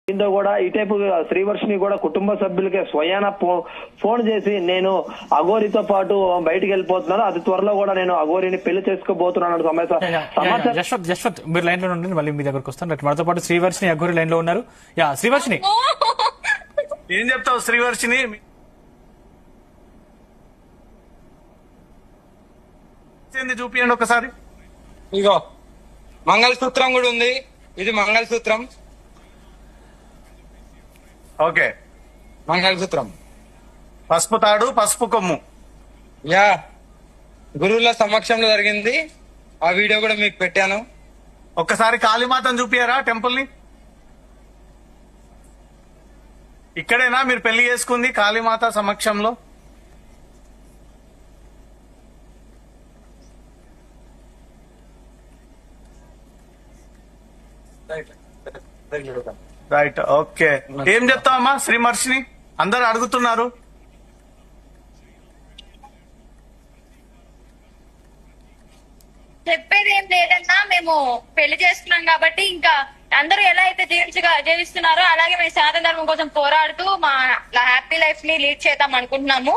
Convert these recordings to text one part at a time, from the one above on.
దీంతో కూడా ఇటైపు శ్రీవర్షిని కూడా కుటుంబ సభ్యులకే స్వయాన ఫోన్ చేసి నేను అఘోరితో పాటు బయటికి వెళ్ళిపోతున్నాను, అతి త్వరలో కూడా నేను అఘోరిని పెళ్లి చేసుకోబోతున్నాను సమాచారం. జస్వంత్ మీరు లైన్ లో ఉండండి, మళ్ళీ మీ దగ్గరకు వస్తాను. మనతో పాటు శ్రీవర్షిని అఘోరి లైన్ లో ఉన్నారు. శ్రీవర్షిని ఏం చెప్తావు? శ్రీవర్షిని చూపియండి ఒకసారి. ఇగో మంగళసూత్రం కూడా ఉంది, ఇది మంగళసూత్రం. ఓకే, మంగళసూత్రం, పసుపు తాడు, పసుపు కొమ్ము. యా గురువుల సమక్షంలో జరిగింది. ఆ వీడియో కూడా మీకు పెట్టాను. ఒక్కసారి కాళీమాతను చూపియారా టెంపుల్ ని? ఇక్కడేనా మీరు పెళ్లి చేసుకుంది కాళీమాత సమక్షంలో? Right, okay. ఏం చెప్తావమ్మా శ్రీవర్షిని? అందరు అడుగుతున్నారు. చెప్పేది ఏం లేదన్నా, మేము పెళ్లి చేసుకున్నాం కాబట్టి ఇంకా అందరూ ఎలా అయితే జీవిస్తున్నారో అలాగే మేము సనాతన ధర్మం కోసం పోరాడుతూ మా హ్యాపీ లైఫ్ ని లీడ్ చేద్దాం అనుకుంటున్నాము.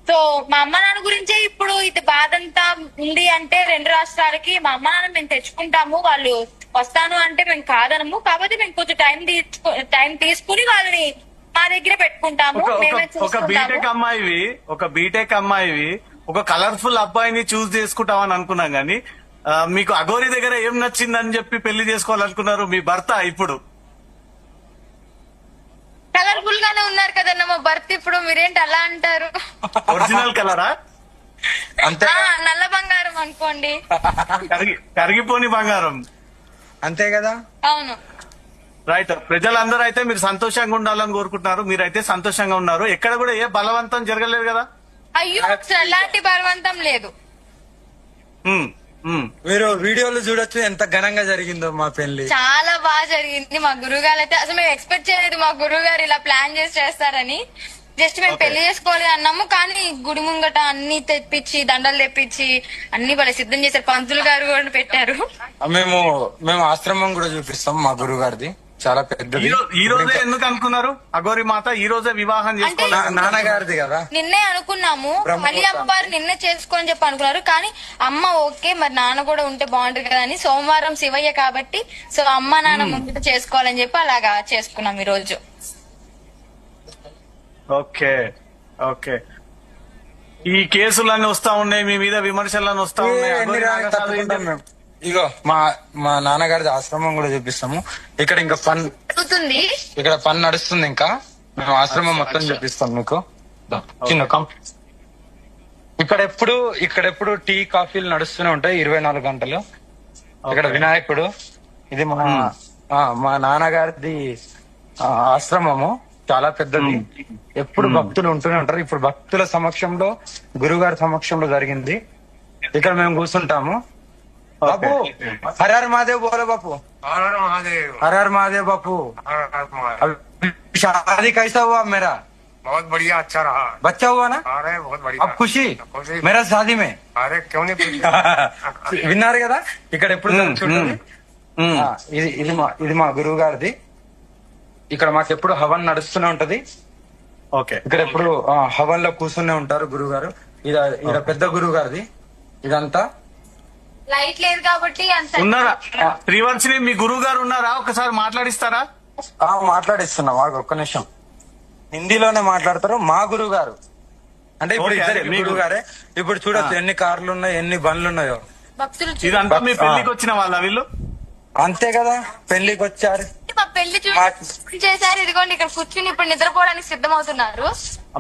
సో మా అమ్మ నాన్న గురించే ఇప్పుడు ఇది బాధ అంతా ఉంది అంటే, రెండు రాష్ట్రాలకి మా అమ్మ నాన్న మేము తెచ్చుకుంటాము, వాళ్ళు వస్తాను అంటే మేము కాదనము. కాబట్టి మేము కొంచెం టైం తీసుకుని వాళ్ళని మా దగ్గర పెట్టుకుంటాము. ఒక బీటెక్ అమ్మాయివి ఒక కలర్ఫుల్ అబ్బాయిని చూస్ చేసుకుంటామని అనుకున్నాం గానీ, మీకు అఘోరి దగ్గర ఏం నచ్చిందని చెప్పి పెళ్లి చేసుకోవాలనుకున్నారు మీ భర్త? ఇప్పుడు కలర్ఫుల్ గానే ఉన్నారు కదన్న మా భర్త. ఇప్పుడు మీరేంటి అలా అంటారు? ఒరిజినల్ కలరా? నల్ల బంగారం అనుకోండి, కరిగిపోని బంగారం. అంతే కదా? అవును. రైట్. ప్రజలందరూ అయితే మీరు సంతోషంగా ఉండాలని కోరుకుంటున్నారు, మీరైతే సంతోషంగా ఉన్నారు. ఎక్కడ కూడా ఏ బలవంతం జరగలేదు కదా? అయ్యో, ఎలాంటి బలవంతం లేదు. మీరు వీడియోలు చూడొచ్చు ఎంత ఘనంగా జరిగిందో మా పెళ్లి. చాలా బాగా జరిగింది. మా గురువు గారు అయితే అసలు మేము ఎక్స్పెక్ట్ చేయలేదు మా గురువు గారు ఇలా ప్లాన్ చేసి చేస్తారని. జస్ట్ మేము పెళ్లి చేసుకోవాలి అన్నాము, కానీ గుడి ముంగట అన్ని తెప్పించి దండలు తెప్పించి అన్ని వాళ్ళ సిద్ధం చేశారు. పంతులు గారు కూడా పెట్టారు. మేము ఆశ్రమం కూడా చూపిస్తాం మా గురువు గారిది, చాలా పెద్దది. ఈ రోజే ఎందుకు అనుకున్నారు అఘోరి మాత ఈ రోజే వివాహం చేసుకోవాలి? నాన్నగారిది కదా. నిన్నే అనుకున్నాము, మళ్ళీ అమ్మవారు నిన్నే చేసుకోని చెప్పి అనుకున్నారు. కానీ అమ్మ ఓకే, మరి నాన్న కూడా ఉంటే బాగుంటుంది కదా అని, సోమవారం శివయ్య కాబట్టి సో అమ్మ నాన్న ముందు చేసుకోవాలని చెప్పి అలాగా చేసుకున్నాం ఈ రోజు. Okay okay. ఈ కేసులన్నీ వస్తా ఉన్నాయి, మీ మీద విమర్శలన్నీ వస్తా ఉన్నాయి. ఇగో మా నాన్నగారిది ఆశ్రమం కూడా చూపిస్తాము. ఇక్కడ ఇంకా ఇక్కడ పని నడుస్తుంది. ఇంకా మేము ఆశ్రమం మొత్తం చూపిస్తాం మీకు. ఇక్కడెప్పుడు టీ కాఫీలు నడుస్తూనే ఉంటాయి 24 గంటలు. ఇక్కడ వినాయకుడు, ఇది మా నాన్నగారిది ఆశ్రమము, చాలా పెద్దది. ఎప్పుడు భక్తులు ఉంటూనే ఉంటారు. ఇప్పుడు భక్తుల సమక్షంలో గురుగారి సమక్షంలో జరిగింది. ఇక్కడ మేము కూర్చుంటాము. बापू हर हर महादेव बोलो बापू, हर हर महादेव, हर हर महादेव बापू। हर हर महादेव। शादी कैसा हुआ मेरा? बहुत बढ़िया, अच्छा रहा। बच्चा हुआ ना? अरे बहुत बढ़िया। अब खुशी मेरा शादी में? अरे क्यों नहीं? విన్నారు కదా ఇక్కడ ఎప్పుడు జరుగుతుంటది. ఇది మా గురువు గారిది. ఇక్కడ మాకు ఎప్పుడు హవన్ నడుస్తూనే ఉంటది. ఓకే. ఇక్కడ ఎప్పుడు హవన్ లో కూర్చునే ఉంటారు గురువు గారు. ఇది పెద్ద గురువు గారిది. ఇదంతా లైట్ లేదు కాబట్టి ఉన్నారా? శ్రీవర్షిని మీ గురువు గారు ఉన్నారా? ఒకసారి మాట్లాడిస్తారా? మాట్లాడిస్తున్నా, మాకు ఒక్క నిమిషం. హిందీలోనే మాట్లాడతారు మా గురువు గారు. అంటే ఇప్పుడు ఇద్దరు మీ గురువు గారే. ఇప్పుడు చూడొచ్చు ఎన్ని కార్లు ఉన్నాయో, ఎన్ని బండ్లు ఉన్నాయో. భక్తులు ఇదంతా మీ పెళ్లికి వచ్చిన వాళ్ళ వీళ్ళు? అంతే కదా, పెళ్లికి వచ్చారు. మా పెళ్లి చేశారు. ఇదిగోండి ఇక్కడ కూర్చుని ఇప్పుడు నిద్రపోవడానికి సిద్ధమవుతున్నారు.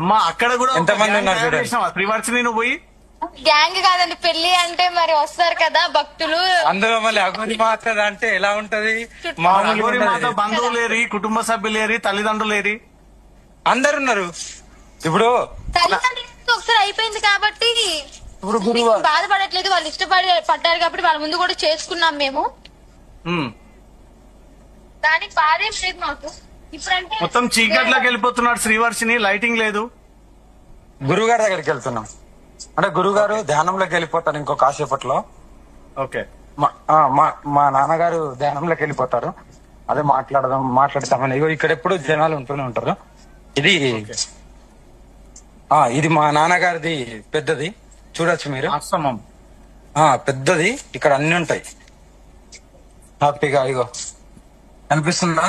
అమ్మా అక్కడ కూడా ఎంతమంది ఉన్నారు చూడండి. శ్రీవర్షిని నువ్వు పోయి గ్యాంగ్ కాదండి, పెళ్లి అంటే మరి వస్తారు కదా భక్తులు. అందులో మళ్ళీ అఘోరి మాత అంటే ఎలా ఉంటది? అఘోరి మాత బంధువులేరి, కుటుంబ సభ్యులేరి, తల్లిదండ్రులేరి, అందరు ఉన్నారు. ఇప్పుడు తల్లిదండ్రులు ఒకసారి అయిపోయింది కాబట్టి ఇప్పుడు బాధపడట్లేదు. వాళ్ళు పడ్డారు కాబట్టి వాళ్ళ ముందు కూడా చేసుకున్నాం మేము. దానికి బాధ ఏం లేదు మాకు. ఇప్పుడంటే మొత్తం చీకట్లోకి వెళ్ళిపోతున్నాడు శ్రీవర్షిని, లైటింగ్ లేదు. గురువు గారి దగ్గరికి వెళ్తున్నాం. అంటే గురుగారు ధ్యానంలోకి వెళ్ళిపోతారు ఇంకో కాసేపట్లో. ఓకే. మా నాన్నగారు ధ్యానంలోకి వెళ్ళిపోతారు. అదే మాట్లాడతామని. ఇగో ఇక్కడ ఎప్పుడు జనాలు ఉంటూనే ఉంటారు. ఇది ఇది మా నాన్నగారిది పెద్దది, చూడొచ్చు మీరు. ఆశ్రమం పెద్దది, ఇక్కడ అన్ని ఉంటాయి హ్యాపీగా. ఇగో కనిపిస్తుందా?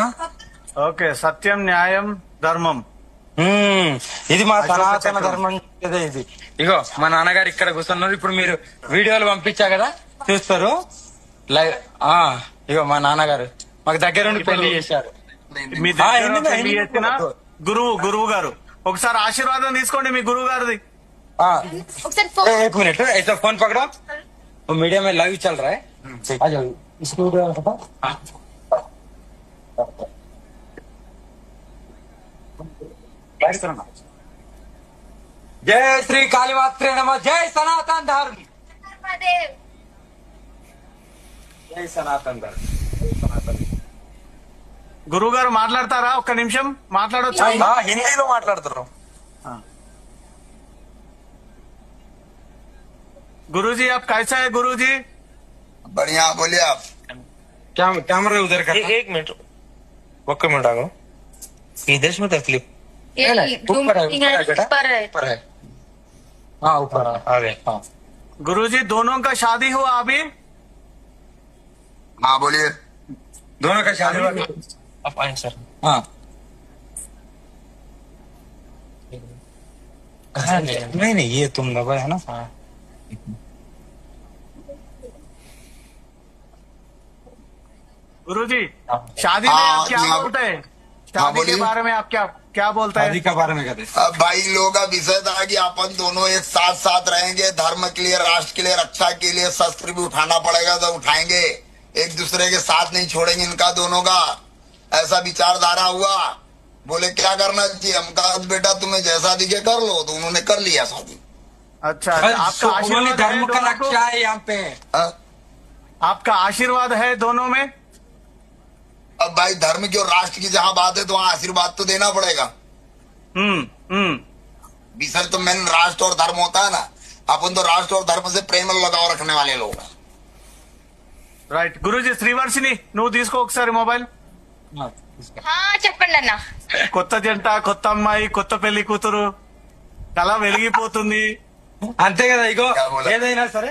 ఓకే, సత్యం, న్యాయం, ధర్మం. ఇది మా సనాతన ధర్మం. ఇది ఇగో మా నాన్నగారు ఇక్కడ కూర్చున్నారు. ఇప్పుడు మీరు వీడియోలు పంపించా కదా, చూస్తారు లైవ్. ఇగో మా నాన్నగారు మాకు దగ్గరుండి పెళ్లి చేశారు. మీ దగ్గర పెళ్లి చేసిన గురువు గారు, ఒకసారి ఆశీర్వాదం తీసుకోండి మీ గురువు గారిది. ఒకసారి ఫోన్ एक मिनट, ऐसा फोन पकड़ो, वो मीडिया में लाइव चल रहा है, आ जाओ इसको हटा। जय श्री काली मात्रे नमः, जय सनातन धर्म, మహాదేవ్. जय सनातन धर्म। గురువు గారు మాట్లాడతారా? ఒక్క నిమిషం మాట్లాడొచ్చు. హిందీలో మాట్లాడతారు. गुरुजी आप कैसा है गुरुजी? बढ़िया, बोलिए आप। कैमरा उधर कर। एक मिनट, ఒక్క మినిట్ ఆగు. ఈ దేశం में तकलीफ ऊपर है, ऊपर है बेटा, पर है. ऊपर है। ऊपर आ गए। गुरुजी दोनों का शादी हुआ अभी? हाँ बोलिए। दोनों का शादी हुआ? आप आए सर। हाँ नहीं नहीं, ये तुम दबा है ना। गुरुजी शादी में आप क्या बोलते हैं? शादी के बोलिए। बारे में आप क्या बोलते शादी हैं? के बारे में कहते हैं। अब भाई लोगों का विषय था कि अपन दोनों एक साथ साथ रहेंगे, धर्म के लिए, राष्ट्र के लिए, रक्षा के लिए शस्त्र भी उठाना पड़ेगा तो उठाएंगे, एक दूसरे के साथ नहीं छोड़ेंगे इनका दोनों का, ऐसा विचारधारा हुआ। बोले क्या करना चाहिए? हम कहा बेटा तुम्हें जैसा दिखे कर लो, तो उन्होंने कर लिया शादी। अच्छा, आपका उन्होंने आशीर्वाद धर्म है का दोनों को? रक्षा है यहाँ पे। हाँ? आपका आशीर्वाद है दोनों में? अब भाई धर्म की और राष्ट्र की जहाँ बात है तो वहाँ आशीर्वाद तो देना पड़ेगा। विषय तो मेन राष्ट्र और धर्म होता है ना, अपन तो राष्ट्र और धर्म से प्रेम और लगाव रखने वाले लोग हैं। రైట్ గురుజీ, శ్రీవర్షిని నువ్వు తీసుకో ఒకసారి మొబైల్. చెప్పండి అన్న. కొత్త జంట, కొత్త అమ్మాయి, కొత్త పెళ్లి కూతురు, కళ వెలిగిపోతుంది. అంతే కదా. ఇగో क्या बोला? ఏదైనా సరే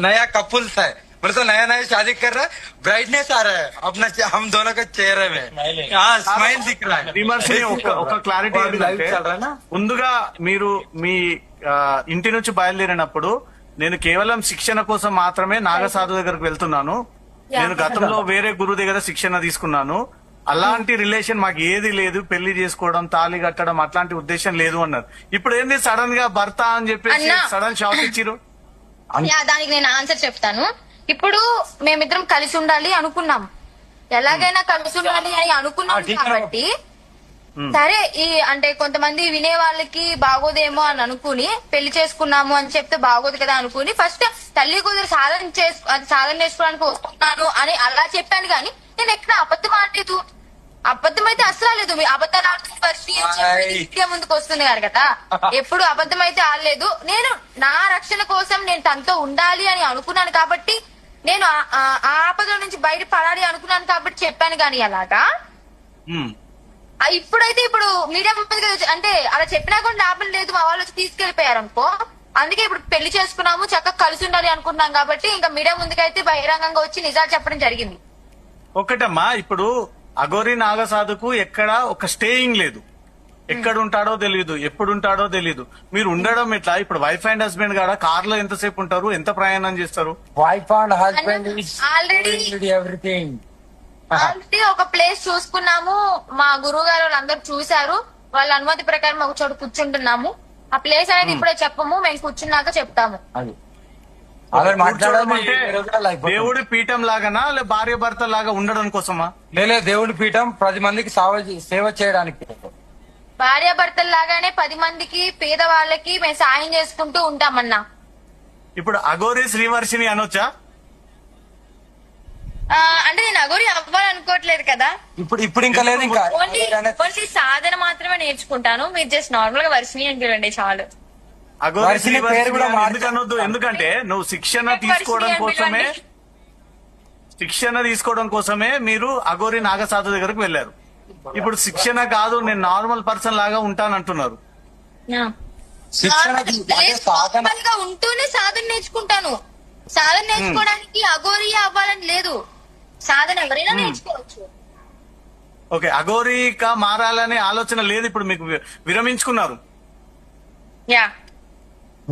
नया कपुल्स है, मतलब नया शादी कर रहा है, ब्राइटनेस आ रहा है अपना, हम दोनों का चेहरे में स्माइल दिख रहा है। శ్రీవర్షిని ఒక క్లారిటీ ఏంటంటే, ముందుగా మీరు మీ ఇంటి నుంచి బయలుదేరినప్పుడు నేను కేవలం శిక్షణ కోసం మాత్రమే నాగసాధు దగ్గరకు వెళ్తున్నాను. నేను గతంలో వేరే గురువు దగ్గర శిక్షణ తీసుకున్నాను. అలాంటి రిలేషన్ మాకు ఏది లేదు, పెళ్లి చేసుకోవడం, తాళి కట్టడం అట్లాంటి ఉద్దేశం లేదు అన్నారు. ఇప్పుడు ఏంది సడన్ గా భర్త అని చెప్పేసి అన్నా. సడన్ షాక్ ఇచ్చిరు? దానికి నేను ఆన్సర్ చెప్తాను. ఇప్పుడు మేమిద్దరం కలిసి ఉండాలి అనుకున్నాం, ఎలాగైనా కలిసి ఉండాలి అని అనుకున్నాం కాబట్టి సరే, అంటే కొంతమంది వినే వాళ్ళకి బాగోదేమో అని అనుకుని పెళ్లి చేసుకున్నాము అని చెప్తే బాగోదు కదా అనుకుని ఫస్ట్ తల్లి కూతురు సాధన చేసుకోవడానికి వస్తున్నాను అని అలా చెప్పాను. కానీ నేను ఎక్కడ అబద్ధం ఆడలేదు. అబద్ధం అయితే అసలు ఆడలేదు. మీ అబద్ధాలు ఆడుతున్న ముందుకు వస్తుంది గారు కదా, ఎప్పుడు అబద్ధం అయితే ఆడలేదు. నేను నా రక్షణ కోసం నేను తనతో ఉండాలి అని అనుకున్నాను కాబట్టి, నేను ఆ ఆపదల నుంచి బయట పడాలి అనుకున్నాను కాబట్టి చెప్పాను. కానీ అలాగా ఇప్పుడు మీడియా ముందుగా అంటే అలా చెప్పినా కూడా లాభం లేదు, మా వాళ్ళు వచ్చి తీసుకెళ్లిపోయారు అనుకో. అందుకే ఇప్పుడు పెళ్లి చేసుకున్నాము, చక్కగా కలిసి ఉండాలి అనుకుంటున్నాం కాబట్టి ఇంకా మీడియా ముందుకైతే బహిరంగంగా వచ్చి నిజాలు చెప్పడం జరిగింది. ఒకటమ్మా, ఇప్పుడు అఘోరి నాగసాధుకు ఎక్కడ ఒక స్టేయింగ్ లేదు, ఎక్కడ ఉంటాడో తెలియదు, ఎప్పుడు ఉంటాడో తెలియదు. మీరు ఉండడం ఎట్లా? ఇప్పుడు వైఫ్ అండ్ హస్బెండ్ కాడ కార్ లో ఎంతసేపు ఉంటారు, ఎంత ప్రయాణం చేస్తారు? Wife and husband already everything. Already ఒక ప్లేస్ చూసుకున్నాము, మా గురువు గారు వాళ్ళందరూ చూశారు, వాళ్ళ అనుమతి ప్రకారం ఒక చోటు కూర్చుంటున్నాము. ఆ ప్లేస్ అనేది ఇప్పుడే చెప్పము, మేము కూర్చున్నాక చెప్తాము. అది అలా మాట్లాడడం అంటే దేవుడి పీఠం లాగానా, లే భార్య భర్త లాగా ఉండడం కోసమా? లేదు, దేవుడి పీఠం 10 మందికి సేవ చేయడానికి. భార్యాభర్తల లాగానే 10 మందికి పేదవాళ్ళకి మేము సాయం చేసుకుంటూ ఉంటామన్నా. ఇప్పుడు అఘోరి శ్రీవర్షిని అనొచ్చా? అంటే నేను అఘోరి అవ్వాలనుకోవట్లేదు కదా, ఇప్పుడు ఇంకా లేదు. ఇంకా ఓన్లీ సాధన మాత్రమే నేర్చుకుంటాను. మీరు జస్ట్ నార్మల్ గా వర్షిని అని పిలవండి చాలు. అఘోరి వర్షిని పేరు కూడా శ్రీవర్షిని ఎందుకు అనొద్దు? ఎందుకంటే నువ్వు శిక్షణ తీసుకోవడం కోసమే శిక్షణ తీసుకోవడం కోసమే మీరు అఘోరి నాగసాధు దగ్గరకు వెళ్ళారు. ఇప్పుడు శిక్షణ కాదు, నేను నార్మల్ పర్సన్ లాగా ఉంటానంటున్నారు. శిక్షణ నార్మల్ గా ఉంటూనే సాధన నేర్చుకుంటాను. సాధన నేర్చుకోవడానికి అఘోరి అవ్వాలని లేదు, సాధన ఎవరైనా నేర్చుకోవచ్చు. ఓకే, అఘోరిగా మారాలనే ఆలోచన లేదు, ఇప్పుడు మీకు విరమించుకున్నారు. యా,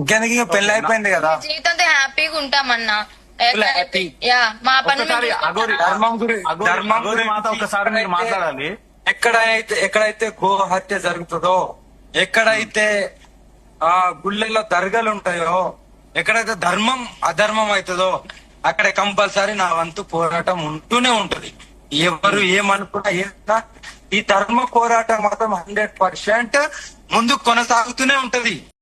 ఇంకెందుకు ఇంకా పెళ్లి అయిపోయింది కదా. జీవితంతో హ్యాపీగా ఉంటామన్నా. హ్యాపీ. యా, మా పని ఒక్కసారి అఘోరి అఘోరి మాత ఒకసారి మీరు మాట్లాడాలి. ఎక్కడైతే గో హత్య జరుగుతుందో, ఎక్కడైతే ఆ గుళ్ళెల్లో దర్గాలు ఉంటాయో, ఎక్కడైతే ధర్మం అధర్మం అవుతుందో అక్కడ కంపల్సరీ నా వంతు పోరాటం ఉంటూనే ఉంటది. ఎవరు ఏమనుకున్నా ఏమన్నా ఈ ధర్మ పోరాటం మాత్రం 100% ముందుకు కొనసాగుతూనే ఉంటది.